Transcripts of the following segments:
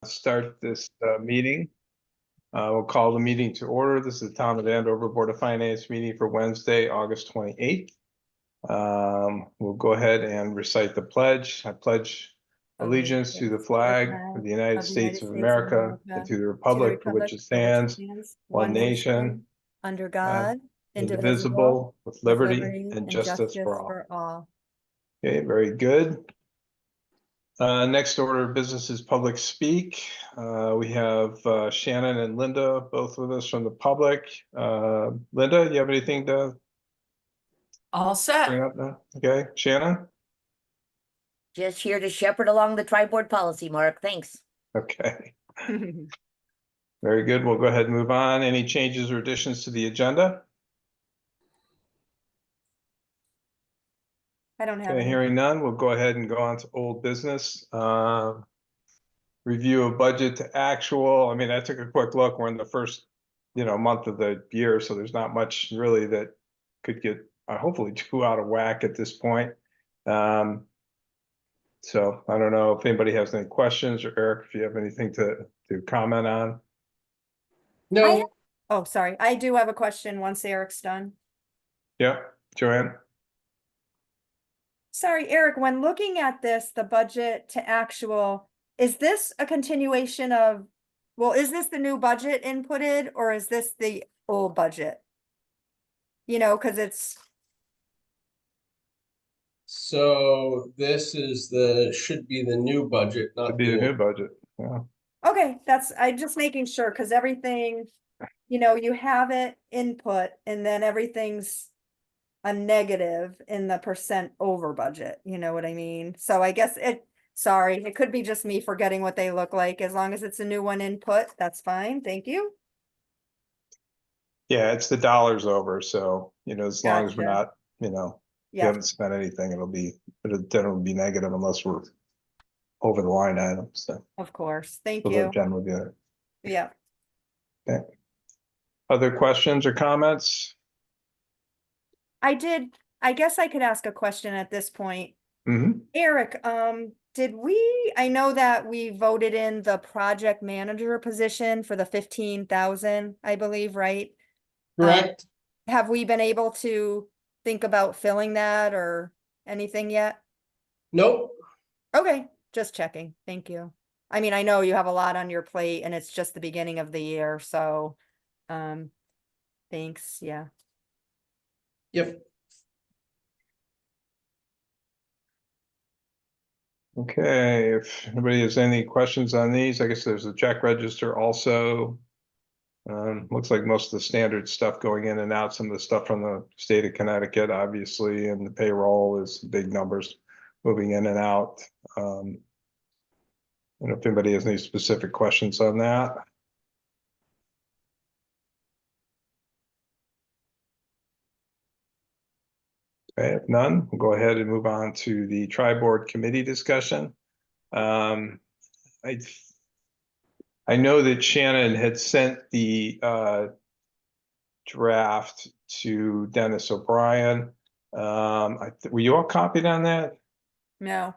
Start this meeting. We'll call the meeting to order. This is the Town of Andover Board of Finance meeting for Wednesday, August 28th. We'll go ahead and recite the pledge. I pledge allegiance to the flag of the United States of America and to the republic for which it stands, one nation, under God, indivisible, with liberty and justice for all. Okay, very good. Next order of business is public speak. We have Shannon and Linda both with us from the public. Linda, you have anything to All set. bring up now? Okay, Shannon? Just here to shepherd along the tri-board policy, Mark. Thanks. Okay, very good. We'll go ahead and move on. Any changes or additions to the agenda? I don't have Okay, any. hearing none, we'll go ahead and go on to old business. Review of budget to actual. I mean, I took a quick look. We're in the first, month of the year, so there's not much really that could get hopefully too out of whack at this point. So I don't know if anybody has any questions, or Eric, if you have anything to comment on. No, Oh, sorry. I do have a question once Eric's done. Yeah, Joanne? Sorry, Eric, when looking at this, the budget to actual, is this a continuation of, is this the new budget inputted or is this the old budget? Because it's, so this is should be the new budget, Could not be the the new old. budget. Yeah. okay, I'm just making sure because everything, you have it input and then everything's a negative in the percent over budget, you know what I mean? So I guess sorry, it could be just me forgetting what they look like. As long as it's a new one input, that's fine. Thank you. Yeah, it's the dollars over, so as long as we're Gotcha. not, we Yeah, haven't spent anything, it'll generally be negative unless we're over the line items. So of course. Thank we'll you. let Jen review it. Yeah. Other questions or comments? I guess I could ask a question at this point. Mm-hmm. Eric, I know that we voted in the project manager position for the 15,000, I believe, right? Correct. Have we been able to think about filling that or anything yet? Nope. Okay, just checking. Thank you. I mean, I know you have a lot on your plate and it's just the beginning of the year, so thanks. Yeah. Yep. Okay, if anybody has any questions on these, I guess there's a check register also. Looks like most of the standard stuff going in and out, some of the stuff from the state of Connecticut, obviously, and the payroll is big numbers moving in and out. And if anybody has any specific questions on that. Okay, if none, we'll go ahead and move on to the tri-board committee discussion. I know that Shannon had sent the draft to Dennis O'Brien. Were you all copied on that? No.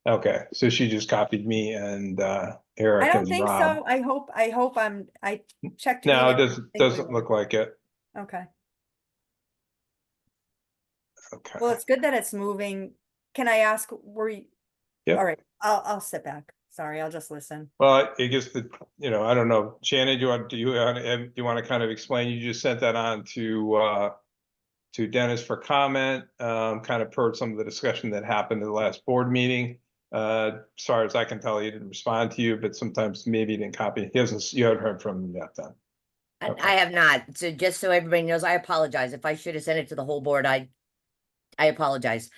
Okay, so she just copied me and Eric I don't and think Rob. so. I checked. No, it email. doesn't look like it. Okay. Okay. Well, it's good that it's moving. Can I ask, were you? Yep. All right, I'll sit back. Sorry, I'll just listen. Well, I guess I don't know. Shannon, do you want to kind of explain? You just sent that on to Dennis for comment, kind of per some of the discussion that happened at the last board meeting. As far as I can tell, he didn't respond to you, but sometimes maybe he didn't copy. You haven't heard from him yet then. Okay. I have not. So just so everybody knows, I apologize. If I should have sent it to the whole board, I apologize.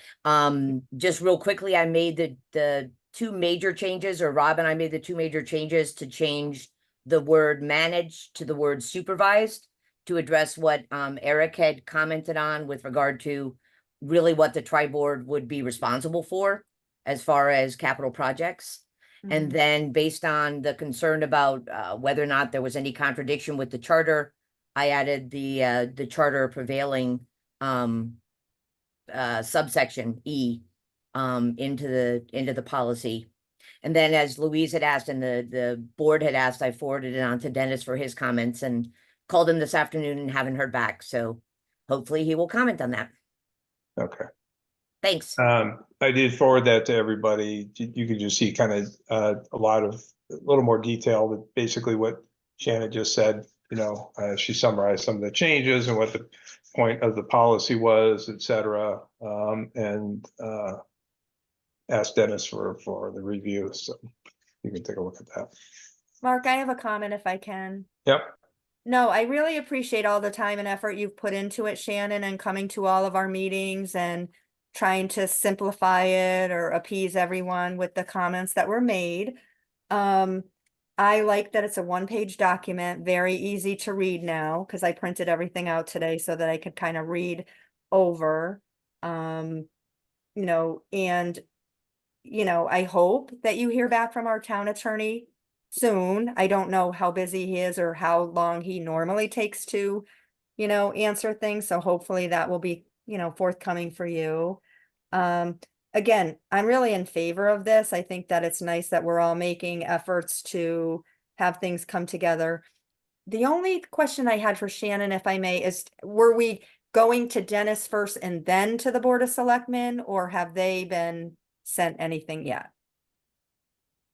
Just real quickly, I made the two major changes, or Rob and I made the two major changes to change the word managed to the word supervised to address what Eric had commented on with regard to really what the tri-board would be responsible for as far as capital projects. And then based on the concern about whether or not there was any contradiction with the charter, I added the charter prevailing subsection E into the policy. And then as Louise had asked and the board had asked, I forwarded it on to Dennis for his comments and called him this afternoon and haven't heard back. So hopefully he will comment on that. Okay. Thanks. I did forward that to everybody. You could just see kind of a little more detail, but basically what Shannon just said, she summarized some of the changes and what the point of the policy was, et cetera. And asked Dennis for the review, so you can take a look at that. Mark, I have a comment if I can. Yep. No, I really appreciate all the time and effort you've put into it, Shannon, and coming to all of our meetings and trying to simplify it or appease everyone with the comments that were made. I like that it's a one-page document, very easy to read now, because I printed everything out today so that I could kind of read over. And I hope that you hear back from our town attorney soon. I don't know how busy he is or how long he normally takes to, answer things. So hopefully that will be, forthcoming for you. Again, I'm really in favor of this. I think that it's nice that we're all making efforts to have things come together. The only question I had for Shannon, if I may, is were we going to Dennis first and then to the Board of Selectmen, or have they been sent anything yet?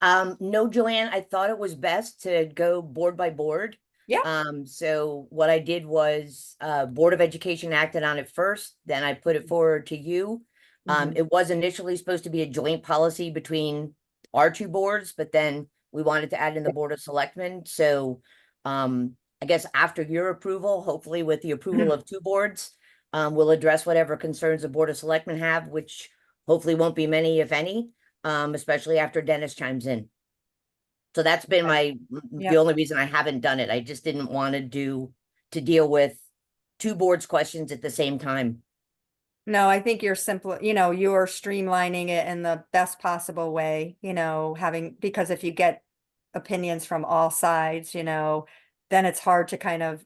No, Joanne, I thought it was best to go board by board. Yeah. So what I did was, Board of Education acted on it first, then I put it forward to you. It was initially supposed to be a joint policy between our two boards, but then we wanted to add in the Board of Selectmen. So, I guess after your approval, hopefully with the approval of two boards, we'll address whatever concerns the Board of Selectmen have, which hopefully won't be many, if any, especially after Dennis chimes in. So that's been the only reason I haven't done it. I just didn't want to deal with two boards' questions at the same time. No, I think you're simple, you're streamlining it in the best possible way, because if you get opinions from all sides, then it's hard to kind of,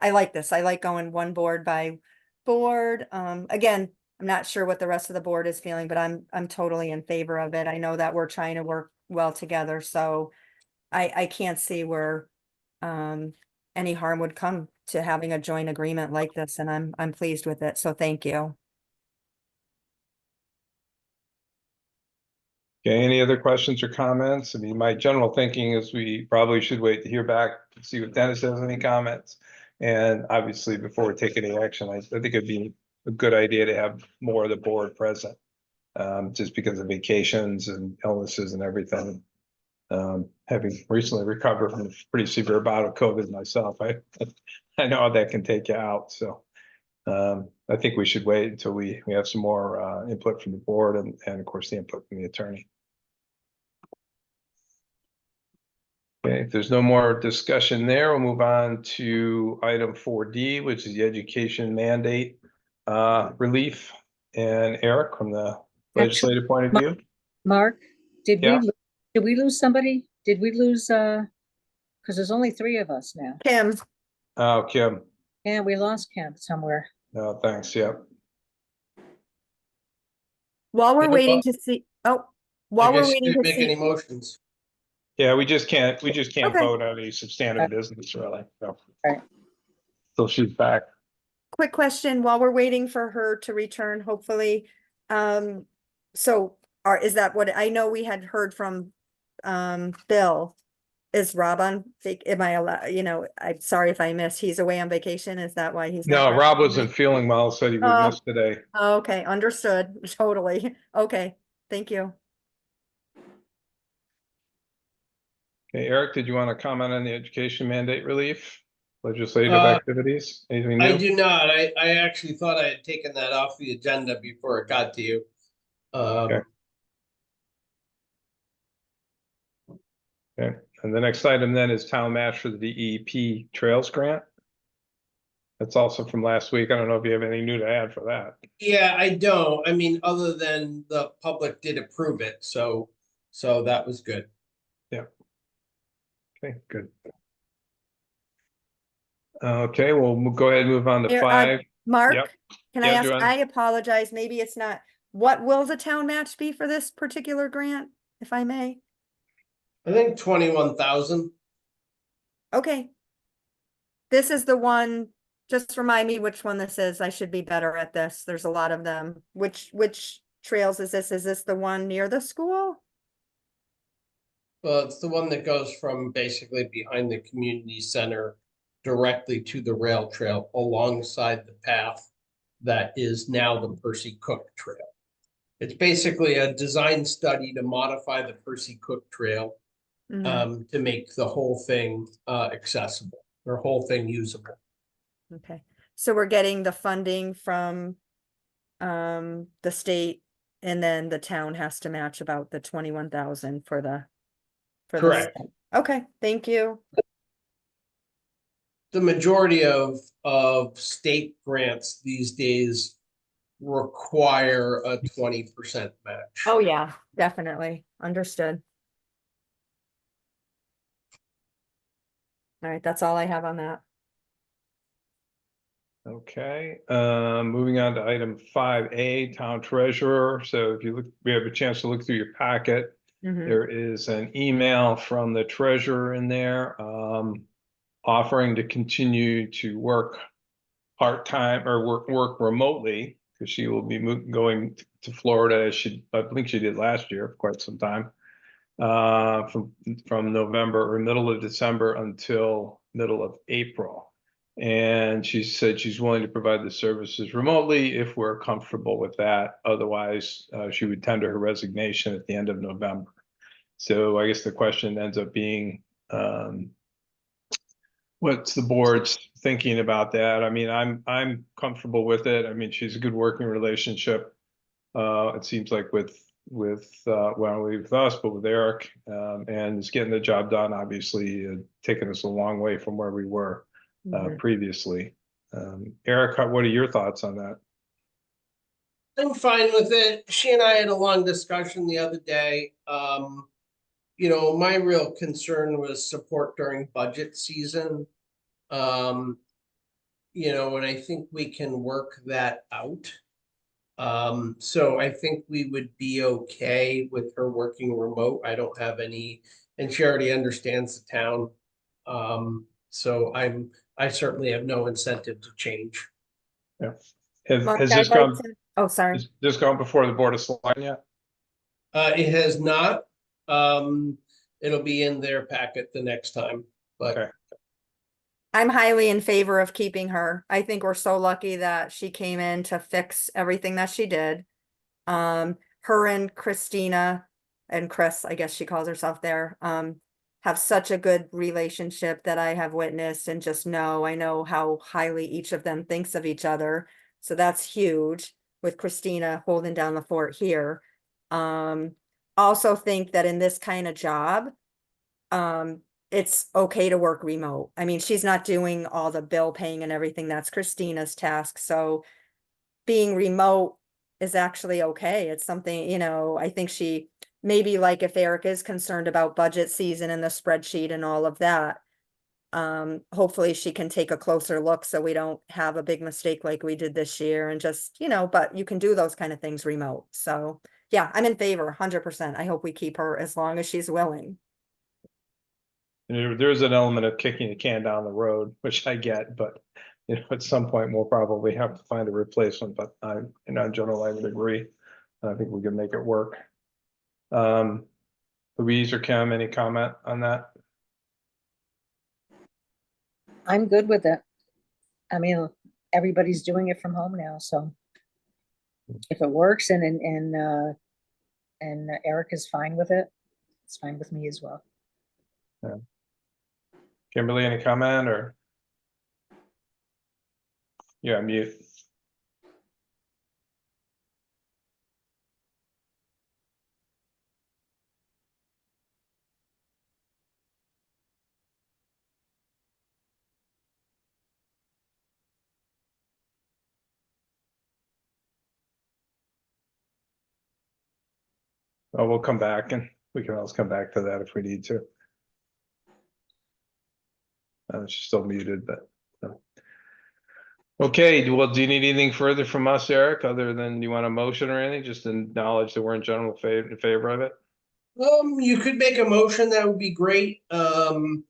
I like this. I like going one board by board. Again, I'm not sure what the rest of the board is feeling, but I'm totally in favor of it. I know that we're trying to work well together, so I can't see where any harm would come to having a joint agreement like this, and I'm pleased with it. So thank you. Okay, any other questions or comments? I mean, my general thinking is we probably should wait to hear back to see if Dennis has any comments. And obviously, before we take any action, I think it'd be a good idea to have more of the board present. Just because of vacations and illnesses and everything. Having recently recovered from a pretty severe bout of COVID myself, I know how that can take you out. So I think we should wait until we have some more input from the board and of course the input from the attorney. Okay, if there's no more discussion there, we'll move on to item 4D, which is the education mandate relief. And Eric, from the legislative point of view. Mark, did Yeah. we lose somebody? Did we lose, because there's only 3 of us now. Kim, Oh, Kim. Yeah, we lost Kim somewhere. No, thanks. Yep. while we're Yeah, waiting well, to see, I while we're guess you waiting didn't to make any see, motions. Yeah, we just can't Okay. vote on any substantive business really. So. Right. So she's back. quick question, while we're waiting for her to return, hopefully. So is that what, I know we had heard from Bill. Is Rob on am I allowed, I'm sorry if I missed, he's away on vacation, is that why he's not No, Rob representing? wasn't feeling well, said he would Oh. miss today. Okay, understood, totally, okay, thank you. Okay, Eric, did you want to comment on the education mandate relief? Legislative Uh, activities? Anything I new? do not. I actually thought I had taken that off the agenda before it got to you. Okay. Okay, and the next item then is town match for the DEP Trails Grant. That's also from last week. I don't know if you have anything new to add for that. Yeah, I don't. I mean, other than the public did approve it, so that was good. Okay, good. Okay, well, we'll go ahead and move on to Here, 5. Mark, Yep. can I Yeah, ask, Joanne. I apologize, maybe it's not, what will the town match be for this particular grant, if I may? I think 21,000. Okay. This is the one, just remind me which one this is. I should be better at this. There's a lot of them. Which trails is this? Is this the one near the school? Well, it's the one that goes from basically behind the community center directly to the rail trail alongside the path that is now the Percy Cook Trail. It's basically a design study to modify the Percy Cook Trail Mhm. to make the whole thing accessible, or whole thing usable. Okay, so we're getting the funding from the state, and then the town has to match about the 21,000 for the. Correct. Okay, thank you. The majority of state grants these days require a 20% match. Oh, yeah, definitely, understood. All right, that's all I have on that. Okay, moving on to item 5A, town treasurer. So if you look, we have a chance to look through your packet. Mhm. There is an email from the treasurer in there, offering to continue to work part-time or work remotely, because she will be going to Florida as I think she did last year for quite some time. From November or middle of December until middle of April. And she said she's willing to provide the services remotely if we're comfortable with that. Otherwise, she would tender her resignation at the end of November. So I guess the question ends up being, what's the board's thinking about that? I mean, I'm comfortable with it. I mean, she's a good working relationship. It seems like with well, with us, but with Eric, and it's getting the job done, obviously, taking us a long way from where we were Mhm. previously. Eric, what are your thoughts on that? I'm fine with it. She and I had a long discussion the other day. You know, my real concern was support during budget season. You know, and I think we can work that out. So I think we would be okay with her working remote. I don't have any, and she already understands the town. So I certainly have no incentive to change. Mark, Has I'd this like gone, to- Oh, sorry. has this gone before the Board of Selectmen yet? It has not. It'll be in their packet the next time, but Okay. I'm highly in favor of keeping her. I think we're so lucky that she came in to fix everything that she did. Her and Christina and Chris, I guess she calls herself there, have such a good relationship that I have witnessed and just know, I know how highly each of them thinks of each other. So that's huge with Christina holding down the fort here. Also think that in this kind of job, it's okay to work remote. I mean, she's not doing all the bill paying and everything. That's Christina's task. So being remote is actually okay. It's something, you know, I think she maybe like if Eric is concerned about budget season and the spreadsheet and all of that. Hopefully she can take a closer look so we don't have a big mistake like we did this year and just, you know, but you can do those kind of things remote. So yeah, I'm in favor 100%. I hope we keep her as long as she's willing. And there's an element of kicking the can down the road, which I get, but you know, at some point we'll probably have to find a replacement, but in general, I would agree. I think we can make it work. Louise or Kim, any comment on that? I'm good with it. I mean, everybody's doing it from home now, so if it works and Eric is fine with it, it's fine with me as well. Kimberly, any comment or? Yeah, mute. Oh, we'll come back and we can always come back to that if we need to. She's still muted, but. Okay, well, do you need anything further from us, Eric, other than you want a motion or anything? Just acknowledge that we're in general in favor of it? You could make a motion, that would be great. Just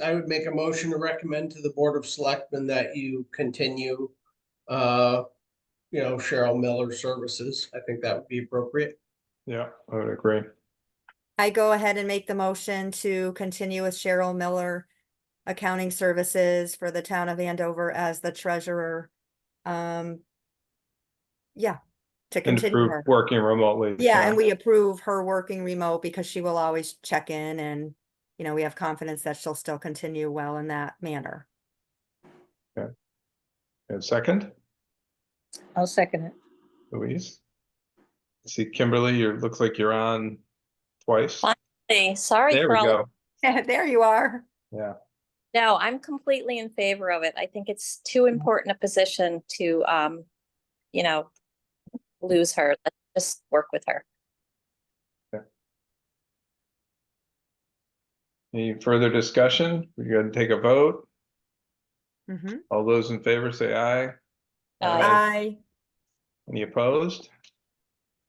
I would make a motion to recommend to the Board of Selectmen that you continue Cheryl Miller services. I think that would be appropriate. Yeah, I would agree. I go ahead and make the motion to continue with Cheryl Miller Accounting Services for the town of Andover as the treasurer. Yeah, to And continue through her. working remotely. Yeah, and we approve her working remote because she will always check in and, we have confidence that she'll still continue well in that manner. And second, I'll second it. Louise. See, Kimberly, looks like you're on twice. Fine. Hey, sorry There for we all. go. There you are. Yeah, No, I'm completely in favor of it. I think it's too important a position to, lose her. Let's just work with her. any further discussion? We're going to take a vote. Mhm. All those in favor say aye. Aye. Any opposed?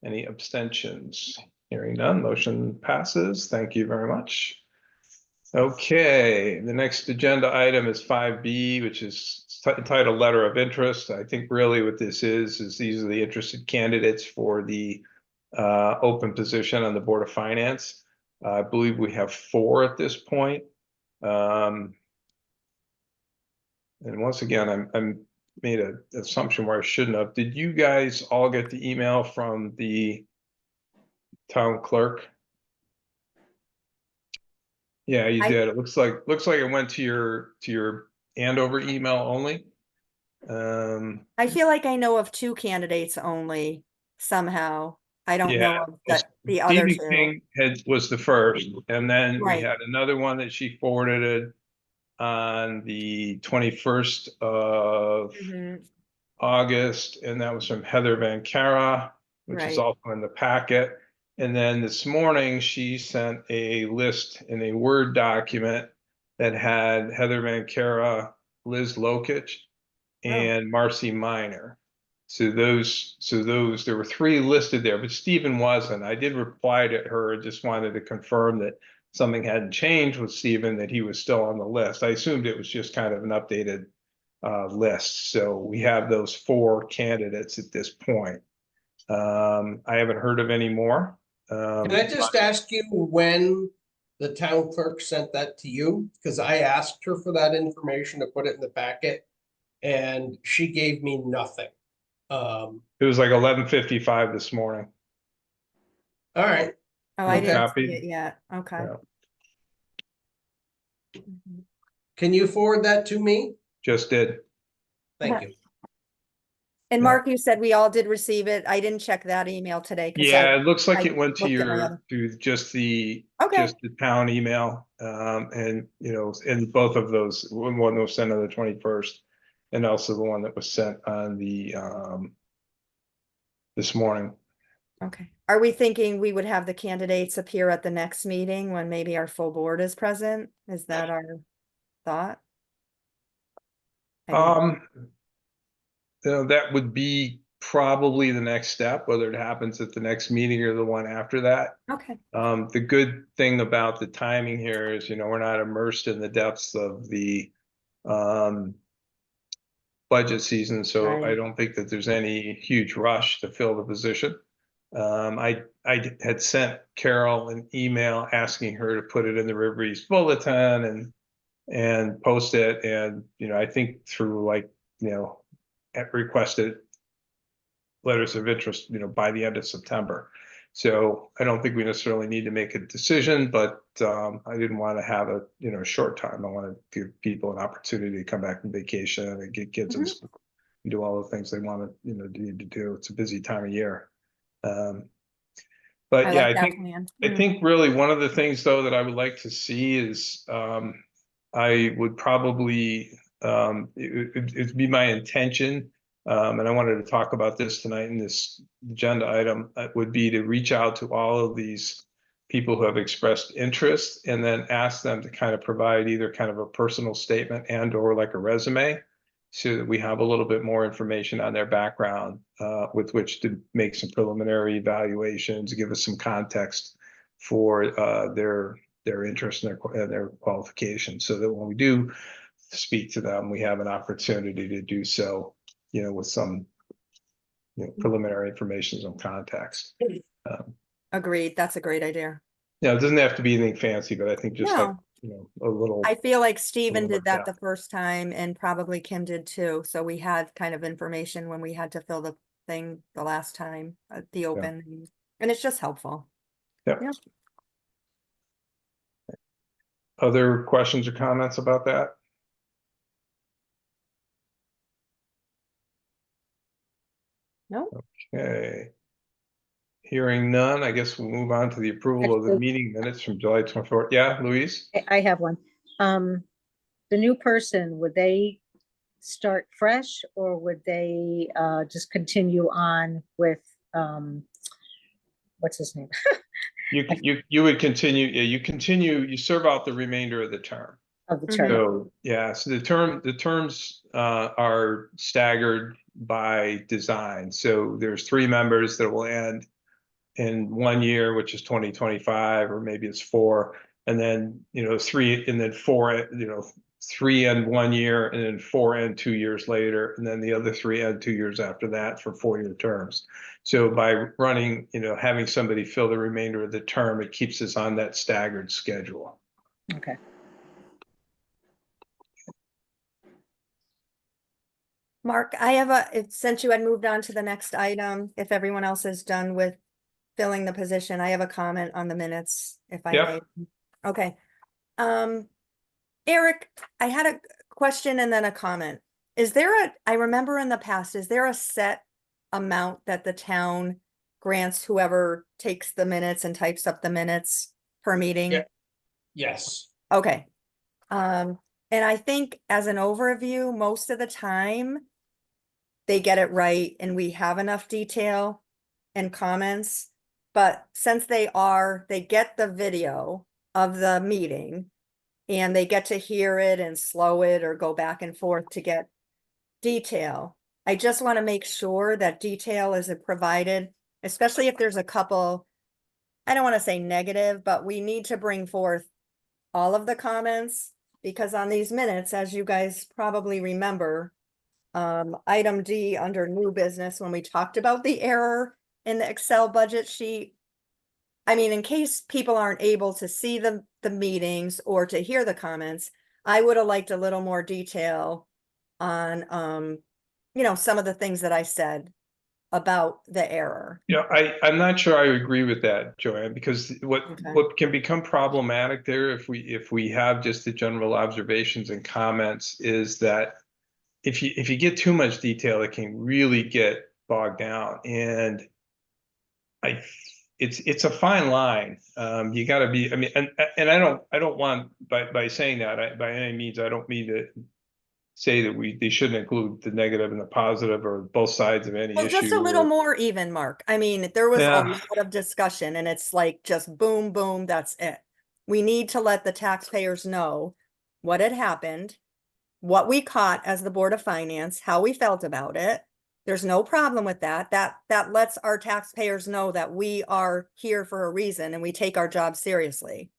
Any abstentions? Hearing none, motion passes. Thank you very much. Okay, the next agenda item is 5B, which is entitled Letter of Interest. I think really what this is these are the interested candidates for the open position on the Board of Finance. I believe we have 4 at this point. And once again, I'm made an assumption where I shouldn't have. Did you guys all get the email from the town clerk? Yeah, you I- did. It looks like it went to your Andover email only. I feel like I know of 2 candidates only somehow. I don't Yeah, know of the other Stevie 2. King was the first, and then we Right. had another one that she forwarded on the 21st of Mhm. August, and that was from Heather Van Cara, which is Right. also in the packet. And then this morning, she sent a list in a Word document that had Heather Van Cara, Liz Lokich, and Marcy Minor. So those, there were 3 listed there, but Stephen wasn't. I did reply to her, just wanted to confirm that something hadn't changed with Stephen, that he was still on the list. I assumed it was just kind of an updated list. So we have those 4 candidates at this point. I haven't heard of any more. Can I just ask you when the town clerk sent that to you? Because I asked her for that information to put it in the packet, and she gave me nothing. All It was like 11:55 this morning. right, Oh, I No didn't copy? see it yet. Okay. Yeah. Mhm. can you forward that to me? Just did. Thank you. And Yeah. Mark, you said we all did receive it. I didn't check that email today. 'Cause Yeah, it looks like I it went to looked at my other- just the Okay. town email. And and both of those, one was sent on the 21st, and also the one that was sent on the this morning. Okay. Are we thinking we would have the candidates appear at the next meeting when maybe our full board is present? Is that our thought? I mean, That would be probably the next step, whether it happens at the next meeting or the one after that. okay. The good thing about the timing here is, we're not immersed in the depths of the budget season, so I Right. don't think that there's any huge rush to fill the position. I had sent Carol an email asking her to put it in the River East Bulletin and post it, and I think through requested letters of interest, by the end of September. So I don't think we necessarily need to make a decision, but I didn't want to have a short time. I want to give people an opportunity to come back from vacation and get kids in school and do all the things they want to need to do. It's a busy time of year. But I yeah, like I that think plan. I think really one of the things though that I would like to see is I would probably it'd be my intention, and I wanted to talk about this tonight in this agenda item, would be to reach out to all of these people who have expressed interest and then ask them to kind of provide either kind of a personal statement and or like a resume. so that we have a little bit more information on their background, with which to make some preliminary evaluations, give us some context for, their interest and their qualifications, so that when we do speak to them, we have an opportunity to do so, with some, preliminary information, some context. Agreed. That's a great idea. Yeah, it doesn't have to be anything fancy, but I think just like, No. a little. I feel like Steven little did that more the first time and probably Kim did too. So we had kind of information when we had to fill the thing the last time, the open, and it's just helpful. Yeah. Yeah. Other questions or comments about that? No, Okay. Hearing none, I guess we'll move on to the approval of the Actually- meeting minutes from July 24th. Yeah, Louise? I have one. The new person, would they start fresh or would they just continue on with, what's his name? You would continue, you serve out the remainder of the term. Of the Mhm. term? So, yeah, so the terms are staggered by design. So there's 3 members that will end in 1 year, which is 2025, or maybe it's 4, and then, 3, and then 4, 3 end 1 year, and then 4 end 2 years later, and then the other 3 end 2 years after that for 4-year terms. So by running, having somebody fill the remainder of the term, it keeps us on that staggered schedule. Okay. Mark, since you had moved on to the next item, if everyone else is done with filling the position, I have a comment on the minutes, if I Yep. may. Okay. Eric, I had a question and then a comment. I remember in the past, is there a set amount that the town grants whoever takes the minutes and types up the minutes per meeting? Yeah. Yes. Okay. And I think as an overview, most of the time they get it right and we have enough detail and comments. But since they get the video of the meeting and they get to hear it and slow it or go back and forth to get detail. I just want to make sure that detail is provided, especially if there's a couple, I don't want to say negative, but we need to bring forth all of the comments, because on these minutes, as you guys probably remember, item D under new business, when we talked about the error in the Excel budget sheet, I mean, in case people aren't able to see the meetings or to hear the comments, I would have liked a little more detail on, some of the things that I said about the error. Yeah, I'm not sure I agree with that, Joanne, because Okay. what can become problematic there if we have just the general observations and comments is that if you get too much detail, it can really get bogged down. And it's a fine line. You got to be, I mean, and I don't want, by saying that, by any means, I don't mean to say that they shouldn't include the negative and the positive or both sides of any Well, issue. just a little more even, Mark. I mean, there was a Yeah. lot of discussion and it's like just boom, boom, that's it. We need to let the taxpayers know what had happened, what we caught as the Board of Finance, how we felt about it. There's no problem with that. That lets our taxpayers know that we are here for a reason and we take our job seriously.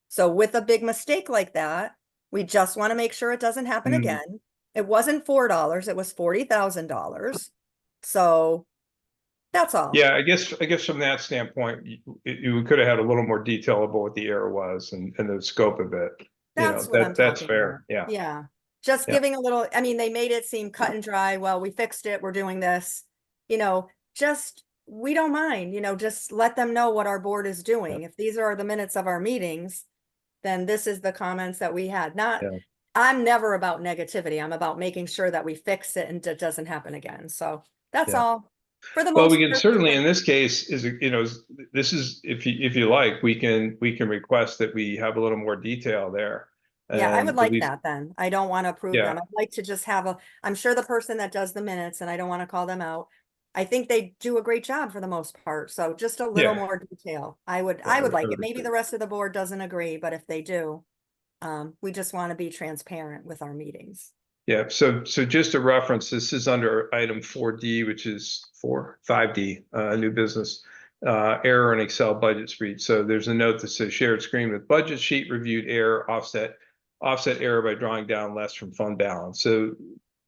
So with a big mistake like that, we just want to make sure it doesn't happen Mhm. again. It wasn't $4, it was $40,000. So that's all. Yeah, I guess from that standpoint, you could have had a little more detail about what the error was and the scope of it. That's what I'm That's talking fair. about. Yeah. Yeah. Just Yeah. giving a little, I mean, they made it seem cut and dry. Well, we fixed it. We're doing this, we don't mind, just let them know what our board is doing. If these are the minutes of our meetings, then this is the comments that we had. Yeah. I'm never about negativity. I'm about making sure that we fix it and it doesn't happen again. So that's Yeah. all. For the Well, most we can part, certainly, in this case, this is, if you like, we can request that we have a little more detail there. Yeah, I And would at like least- that then. I don't want to approve Yeah. them. I'd like to just I'm sure the person that does the minutes, and I don't want to call them out, I think they do a great job for the most part. So just a little Yeah. more detail. I would I like would it. Maybe agree. the rest of the board doesn't agree, but if they do, we just want to be transparent with our meetings. Yeah, so just a reference, this is under item 4D, which is 5D, new business, error in Excel budget spread. So there's a note that says shared screen with budget sheet reviewed error, offset error by drawing down less from fund balance. So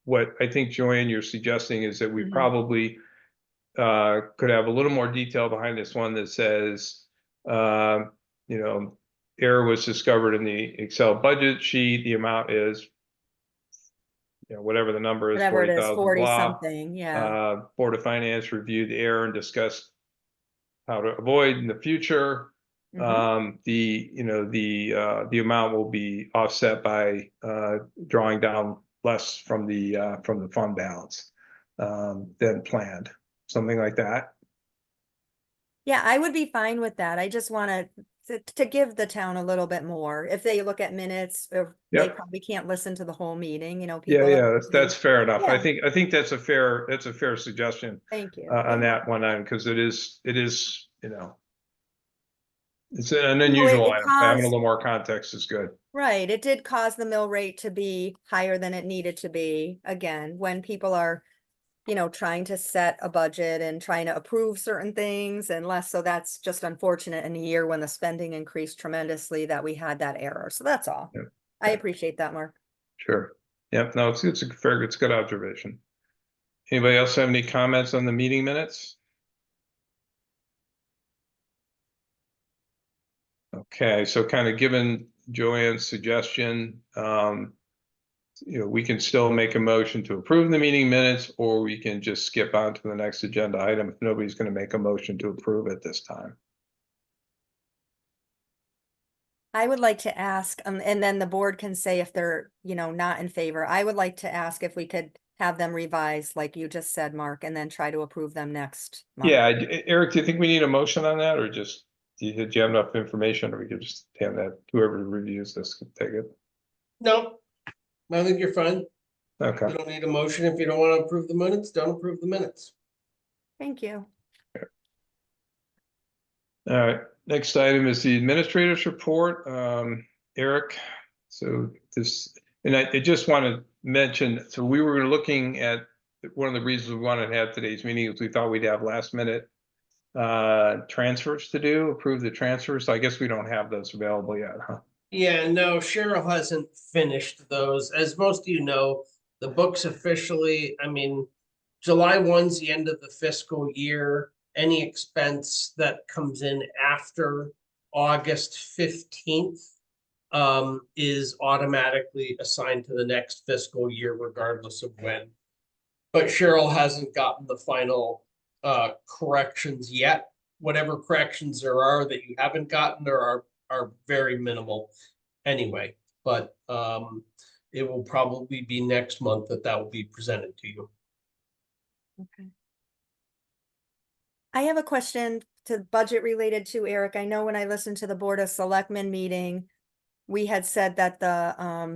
what I think, Joanne, you're suggesting is that we Mhm. probably could have a little more detail behind this one that says, you know, error was discovered in the Excel budget sheet. The amount is, you know, whatever the number is, Whatever it is, 40,000, 40 blah. something, yeah. Board of Finance reviewed the error and discussed how to avoid in the future. Mhm. The amount will be offset by drawing down less from the fund balance than planned, something like that. Yeah, I would be fine with that. I just wanna to give the town a little bit more. If they look at minutes, or they Yep. probably can't listen to the whole meeting, you know, Yeah, people. are yeah, that's busy. fair enough. Yeah. I think that's a fair suggestion Thank you. on Yeah. that one item, because it is, you know, it's an You know, unusual it item. Having a caused, little more context is good. right, it did cause the mill rate to be higher than it needed to be. Again, when people are, you know, trying to set a budget and trying to approve certain things and less. So that's just unfortunate in a year when the spending increased tremendously that we had that error. So that's all. Yeah. I appreciate that, Mark. Sure. Yep, no, it's it's a good observation. Anybody else have any comments on the meeting minutes? Okay, so kind of given Joanne's suggestion, you know, we can still make a motion to approve the meeting minutes, or we can just skip on to the next agenda item if nobody's going to make a motion to approve at this time. I would like to ask, and then the board can say if they're, you know, not in favor. I would like to ask if we could have them revised, like you just said, Mark, and then try to approve them next month. Yeah, Eric, do you think we need a motion on that, or just, do you have enough information, or we could just hand that, whoever reviews this can take it? No, I think you're fine. Okay. You don't need a motion. If you don't want to approve the minutes, don't approve the minutes. Thank you. All right, next item is the administrator's report. Eric, so this, and I just want to mention, so we were looking at, one of the reasons we wanted to have today's meeting is we thought we'd have last minute transfers to do, approve the transfers. So I guess we don't have those available yet, huh? Yeah, no, Cheryl hasn't finished those. As most of you know, the books officially, I mean, July 1's the end of the fiscal year. Any expense that comes in after August 15th is automatically assigned to the next fiscal year, regardless of when. But Cheryl hasn't gotten the final corrections yet. Whatever corrections there are that you haven't gotten, there are very minimal anyway. But it will probably be next month that will be presented to you. Okay. I have a question to budget related to Eric. I know when I listened to the Board of Selectmen meeting, we had said that so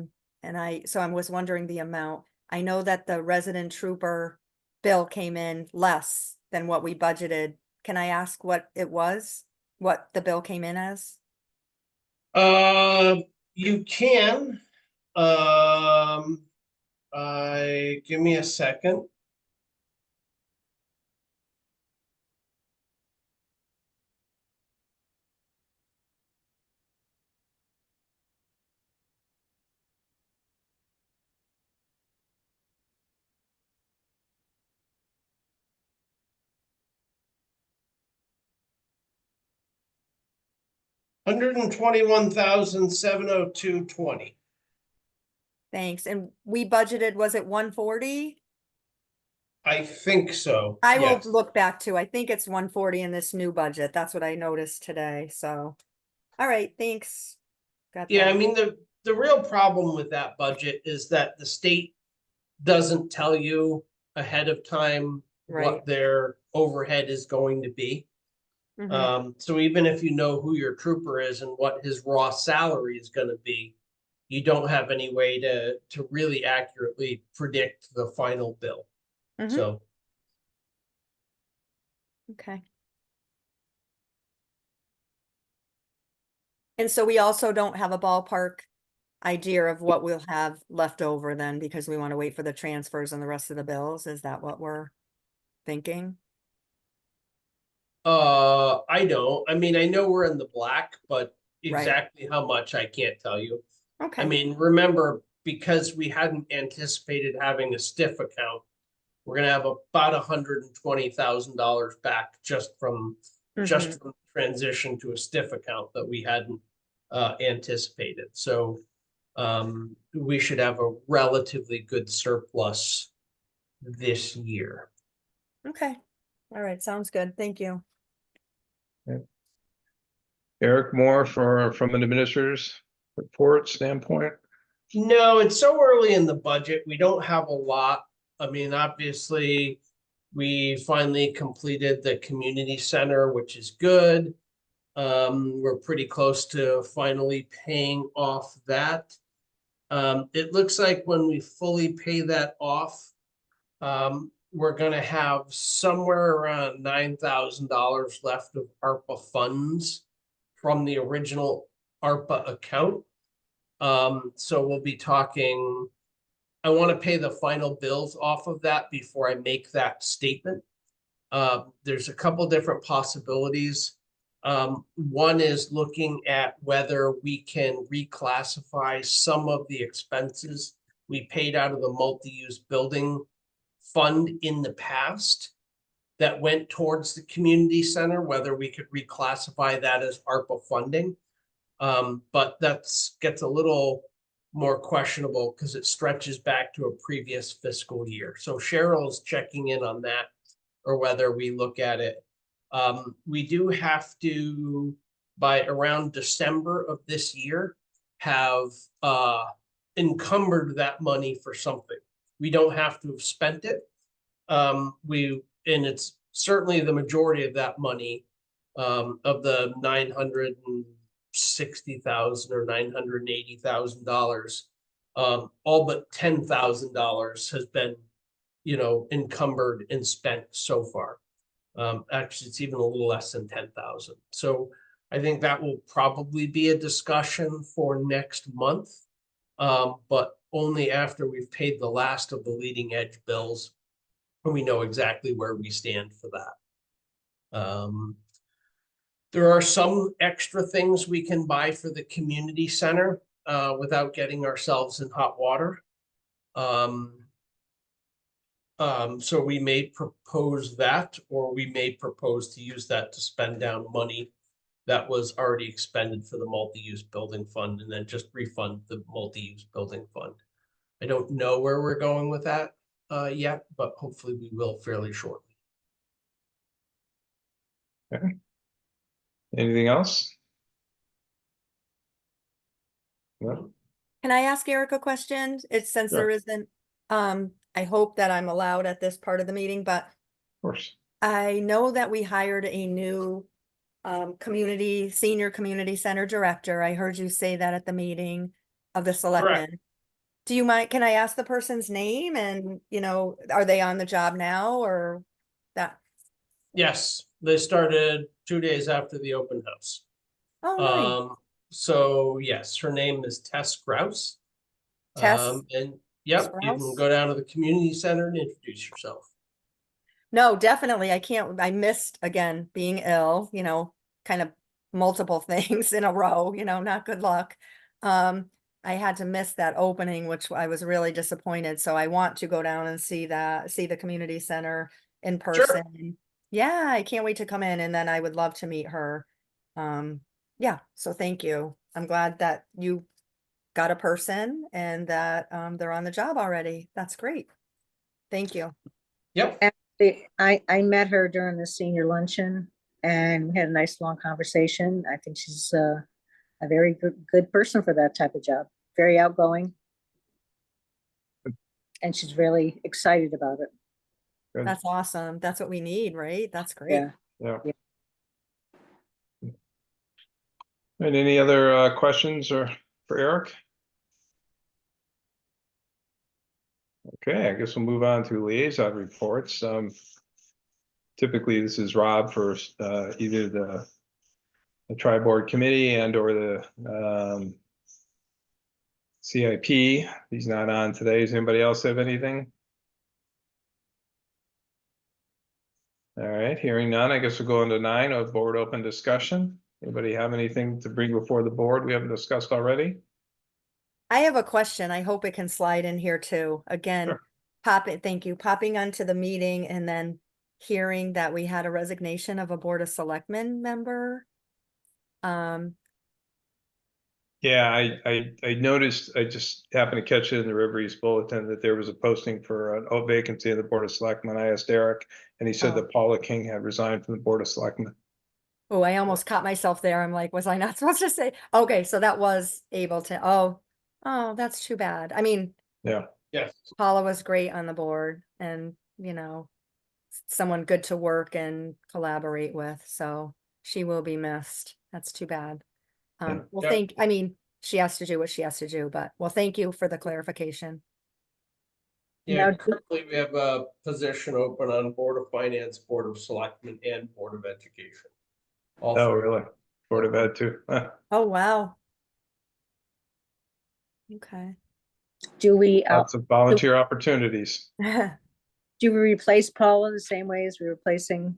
I was wondering the amount. I know that the resident trooper bill came in less than what we budgeted. Can I ask what it was? What the bill came in as? You can. Give me a second. $121,702.20. Thanks. And we budgeted, was it 140? I think so. I will Yes. look back to, I think it's 140 in this new budget. That's what I noticed today. So, all right, thanks. Got Yeah, I that. mean, the real problem with that budget is that the state doesn't tell you ahead of time Right. what their overhead is going to be. Mhm. So even if you know who your trooper is and what his raw salary is gonna be, you don't have any way to really accurately predict the final bill. Mhm. So, Okay. And so we also don't have a ballpark idea of what we'll have left over then, because we want to wait for the transfers and the rest of the bills? Is that what we're thinking? I don't, I mean, I know we're in the black, but Right. exactly how much I can't tell you. I Okay, mean, remember, because we hadn't anticipated having a stiff account, we're gonna have about $120,000 back just from Mhm. transition to a stiff account that we hadn't anticipated. So we should have a relatively good surplus this year. Okay, all right, sounds good, thank you. Eric, more from an administrator's report standpoint? No, it's so early in the budget. We don't have a lot. I mean, obviously, we finally completed the community center, which is good. We're pretty close to finally paying off that. It looks like when we fully pay that off, we're gonna have somewhere around $9,000 left of ARPA funds from the original ARPA account. So we'll be talking, I want to pay the final bills off of that before I make that statement. There's a couple different possibilities. One is looking at whether we can reclassify some of the expenses we paid out of the multi-use building fund in the past that went towards the community center, whether we could reclassify that as ARPA funding. But that's gets a little more questionable because it stretches back to a previous fiscal year. So Cheryl's checking in on that, or whether we look at it. We do have to, by around December of this year, have encumbered that money for something. We don't have to have spent it. And it's certainly the majority of that money, of the 960,000 or $980,000. All but $10,000 has been, encumbered and spent so far. Actually, it's even a little less than 10,000. So I think that will probably be a discussion for next month. But only after we've paid the last of the leading edge bills, and we know exactly where we stand for that. There are some extra things we can buy for the community center without getting ourselves in hot water. So we may propose that, or we may propose to use that to spend down money that was already expended for the multi-use building fund and then just refund the multi-use building fund. I don't know where we're going with that yet, but hopefully we will fairly shortly. Anything else? No? Can I ask Eric a question? It's since Sure. there isn't, I hope that I'm allowed at this part of the meeting, but Of course. I know that we hired a new senior community center director. I heard you say that at the meeting of the selectmen. Do you mind, can I ask the person's name and, are they on the job now or that? Yes, they started 2 days after the open house. Oh, nice. So yes, her name is Tess Grouse. Tess And yep, you can Grouse? go down to the community center and introduce yourself. No, definitely. I missed again being ill, kind of multiple things in a row, not good luck. I had to miss that opening, which I was really disappointed. So I want to go down and see the community center in person. Yeah, I can't wait to come in, and then I would love to meet her. Yeah, so thank you. I'm glad that you got a person and that they're on the job already. That's great. Thank you. Yep. I met her during the senior luncheon and we had a nice long conversation. I think she's a very good person for that type of job. Very outgoing. And she's really excited about it. Good. That's awesome. That's what we need, right? That's great. Yeah. Yeah. Yeah. And any other questions or for Eric? Okay, I guess we'll move on to liaison reports. Typically, this is Rob for either the tri-board committee and or the CIP, he's not on today. Does anybody else have anything? All right, hearing none, I guess we'll go into 9 of board open discussion. Anybody have anything to bring before the board we haven't discussed already? I have a question. I hope it can slide in here too. Again, Sure. thank you, popping onto the meeting and then hearing that we had a resignation of a Board of Selectmen member. Yeah, I noticed, I just happened to catch it in the River East Bulletin that there was a posting for an vacancy in the Board of Selectmen. I asked Eric, and he said Oh. that Paula King had resigned from the Board of Selectmen. Oh, I almost caught myself there. I'm like, was I not supposed to say? Okay, so that was able to, oh, that's too bad. I mean, Yeah, Yes. Paula was great on the board and, you know, someone good to work and collaborate with, so she will be missed. That's too bad. Yeah. Well, Yeah. I mean, she has to do what she has to do, but, well, thank you for the clarification. Yeah, Now, currently we have a position open on Board of Finance, Board of Selectmen, and Board of Education. All oh, three. really? Board of Ed too. Huh. Oh, wow. Okay. do we, Lots of volunteer opportunities. do we replace Paula the same way as we're replacing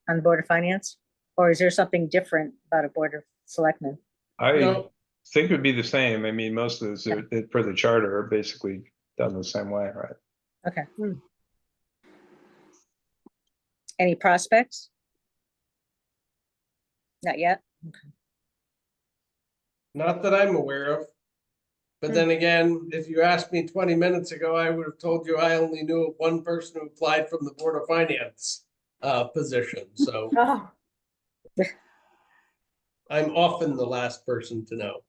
on the Board of Finance? Or is there something different about a Board of Selectmen? I No. think it would be the same. I mean, most of those for the charter are basically done the same way, right? Okay. Hmm. Any prospects? Not yet? Not that I'm aware of. But Hmm. then again, if you asked me 20 minutes ago, I would have told you I only knew of one person who applied from the Board of Finance position. So Oh, I'm often the last person to know.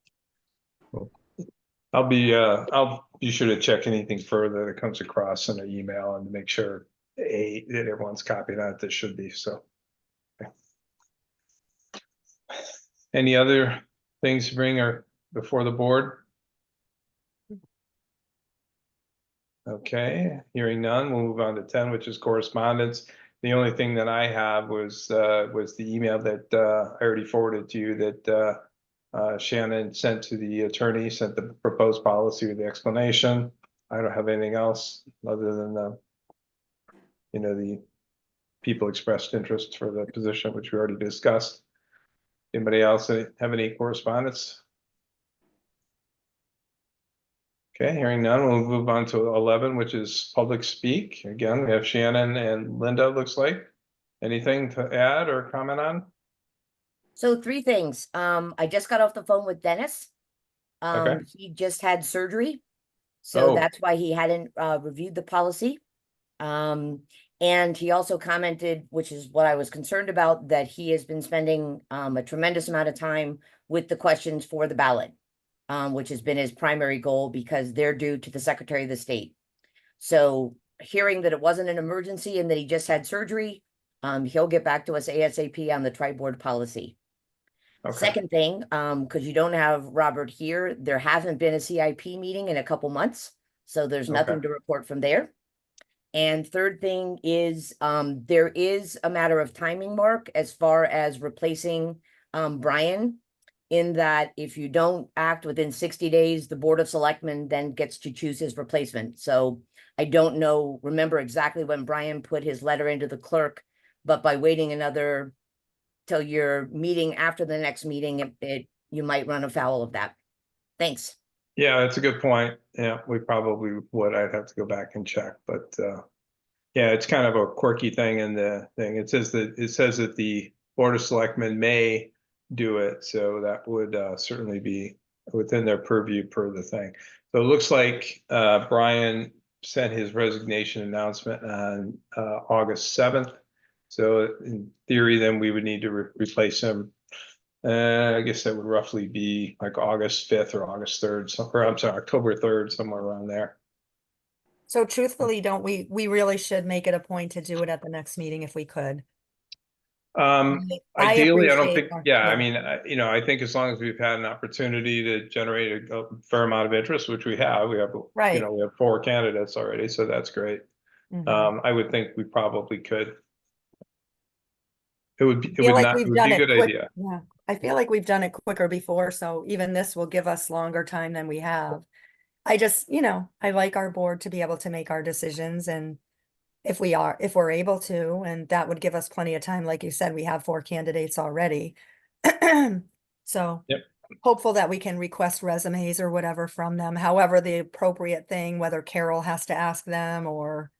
I'll be sure to check anything further that comes across in an email and to make sure that everyone's copied on it. That should be so. Okay. Any other things to bring before the board? Okay, hearing none, we'll move on to 10, which is correspondence. The only thing that I have was the email that I already forwarded to you that Shannon sent to the attorney, sent the proposed policy with the explanation. I don't have anything else other than the people expressed interest for the position, which we already discussed. Anybody else have any correspondence? Okay, hearing none, we'll move on to 11, which is public speak. Again, we have Shannon and Linda, looks like. Anything to add or comment on? So 3 things. I just got off the phone with Dennis. Okay. He just had surgery. So Oh. that's why he hadn't reviewed the policy. And he also commented, which is what I was concerned about, that he has been spending a tremendous amount of time with the questions for the ballot, which has been his primary goal because they're due to the Secretary of the State. So hearing that it wasn't an emergency and that he just had surgery, he'll get back to us ASAP on the tri-board policy. Okay. Second thing, because you don't have Robert here, there hasn't been a CIP meeting in a couple months, so there's nothing Okay. to report from there. And third thing is, there is a matter of timing, Mark, as far as replacing Brian, in that if you don't act within 60 days, the Board of Selectmen then gets to choose his replacement. So I don't remember exactly when Brian put his letter into the clerk, but by waiting till your meeting after the next meeting, you might run afoul of that. Thanks. Yeah, that's a good point. Yeah, we probably would. I'd have to go back and check, but yeah, it's kind of a quirky thing in the thing. It says that the Board of Selectmen may do it, so that would certainly be within their purview per the thing. So it looks like Brian sent his resignation announcement on August 7th. So in theory, then we would need to replace him. I guess that would roughly be like August 5th or August 3rd, or I'm sorry, October 3rd, somewhere around there. so truthfully, don't we really should make it a point to do it at the next meeting if we could. Ideally, I don't appreciate think, that, yeah, I mean, I think as long as we've had an opportunity to generate a fair amount of interest, which we have, we have Right. we have 4 candidates already, so that's great. Mhm. I would think we probably could. It would be, it Feel would like not, it we've would be done a it good quick. idea. Yeah, I feel like we've done it quicker before, so even this will give us longer time than we have. I just, I like our board to be able to make our decisions and if we're able to, and that would give us plenty of time. Like you said, we have 4 candidates already. So. Yep. Hopeful that we can request resumes or whatever from them, however the appropriate thing, whether Carol has to ask them or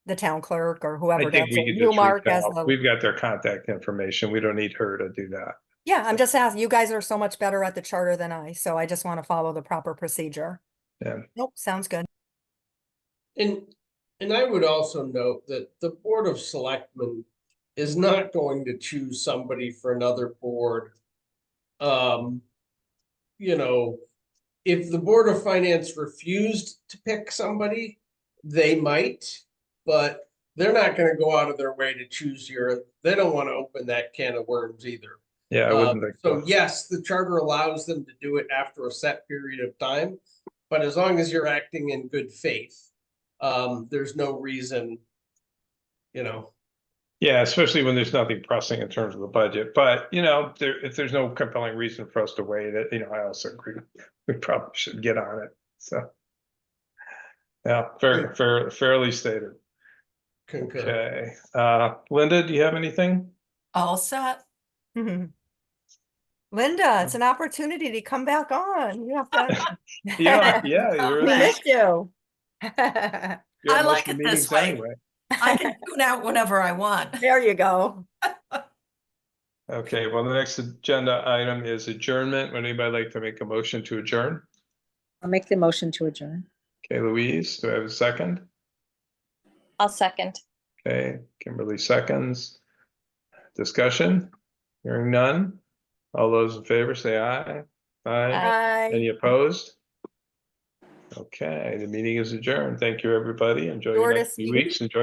the town clerk or I whoever think does we it. could You, just Mark, reach as out. the, We've got their contact information. We don't need her to do that. yeah, I'm just asking, you guys are so much better at the charter than I, so I just want to follow the proper procedure. Yeah. Nope, sounds good. And I would also note that the Board of Selectmen is not going to choose somebody for another board. You know, if the Board of Finance refused to pick somebody, they might, but they're not gonna go out of their way to choose they don't want to open that can of worms either. Yeah, I wouldn't think So so. yes, the charter allows them to do it after a set period of time, but as long as you're acting in good faith, there's no reason, you know. Yeah, especially when there's nothing pressing in terms of the budget, but if there's no compelling reason for us to wait it, I also agree. We probably should get on it, so. Yeah, fairly stated. Concur. Okay, Linda, do you have anything? All set. Mhm. Linda, it's an opportunity to come back on. You have to. Yeah, We missed you. you're I at most like of the it this meetings way. anyway. I can tune out whenever I want. There you go. Okay, well, the next agenda item is adjournment. Would anybody like to make a motion to adjourn? I'll make the motion to adjourn. Okay, Louise, do I have a second? I'll second. Okay, Kimberly seconds. Discussion? Hearing none. All those in favor say aye. Aye. Bye. Any opposed? Okay, the meeting is adjourned. Thank you, everybody. Enjoy your Sure to next few see- weeks. Enjoy